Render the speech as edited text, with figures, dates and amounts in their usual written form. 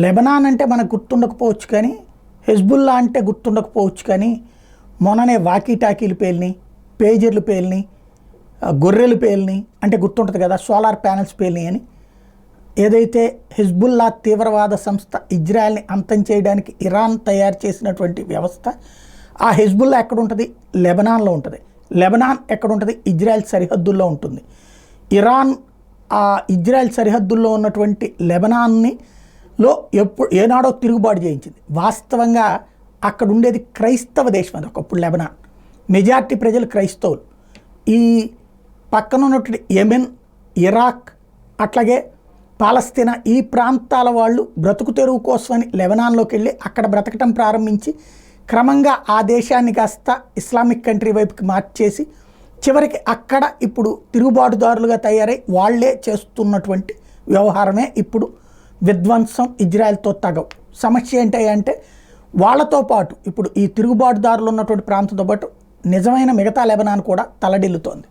Lebanon అంటే మనకు గుర్తుండకపోవచ్చు కానీ, హెజ్బుల్లా అంటే గుర్తుండకపోవచ్చు కానీ, మొన్ననే వాకీ టాకీలు పేలిని, పేజర్లు పేలిని, గొర్రెలు పేలిని అంటే గుర్తుంటుంది కదా, సోలార్ ప్యానెల్స్ పేలిని అని. ఏదైతే హిజ్బుల్లా తీవ్రవాద సంస్థ ఇజ్రాయెల్ని అంతం చేయడానికి ఇరాన్ తయారు చేసినటువంటి వ్యవస్థ, ఆ హిజ్బుల్లా ఎక్కడ ఉంటుంది? లెబనాన్లో ఉంటుంది. లెబనాన్ ఎక్కడ ఉంటుంది? ఇజ్రాయెల్ సరిహద్దుల్లో ఉంటుంది. ఇరాన్ ఆ ఇజ్రాయెల్ సరిహద్దుల్లో ఉన్నటువంటి లెబనాన్లో ఏనాడో తిరుగుబాటు చేయించింది. వాస్తవంగా అక్కడ ఉండేది క్రైస్తవ దేశం, అది ఒకప్పుడు లెబనాన్. మెజార్టీ ప్రజలు క్రైస్తవులు. ఈ పక్కన ఉన్నటువంటి యెమెన్, ఇరాక్, అట్లాగే పాలస్తీనా ఈ ప్రాంతాల వాళ్ళు బ్రతుకు తెరువు కోసమని లెబనాన్లోకి వెళ్ళి అక్కడ బ్రతకటం ప్రారంభించి క్రమంగా ఆ దేశాన్ని కాస్త ఇస్లామిక్ కంట్రీ వైపుకి మార్చేసి చివరికి అక్కడ ఇప్పుడు తిరుగుబాటుదారులుగా తయారై వాళ్లే చేస్తున్నటువంటి వ్యవహారమే ఇప్పుడు విధ్వంసం, ఇజ్రాయెల్తో తగవు. సమస్య ఏంటంటే వాళ్ళతో పాటు ఇప్పుడు ఈ తిరుగుబాటుదారులు ఉన్నటువంటి ప్రాంతంతో పాటు నిజమైన మిగతా లెబనాన్ కూడా తలడిల్లుతోంది.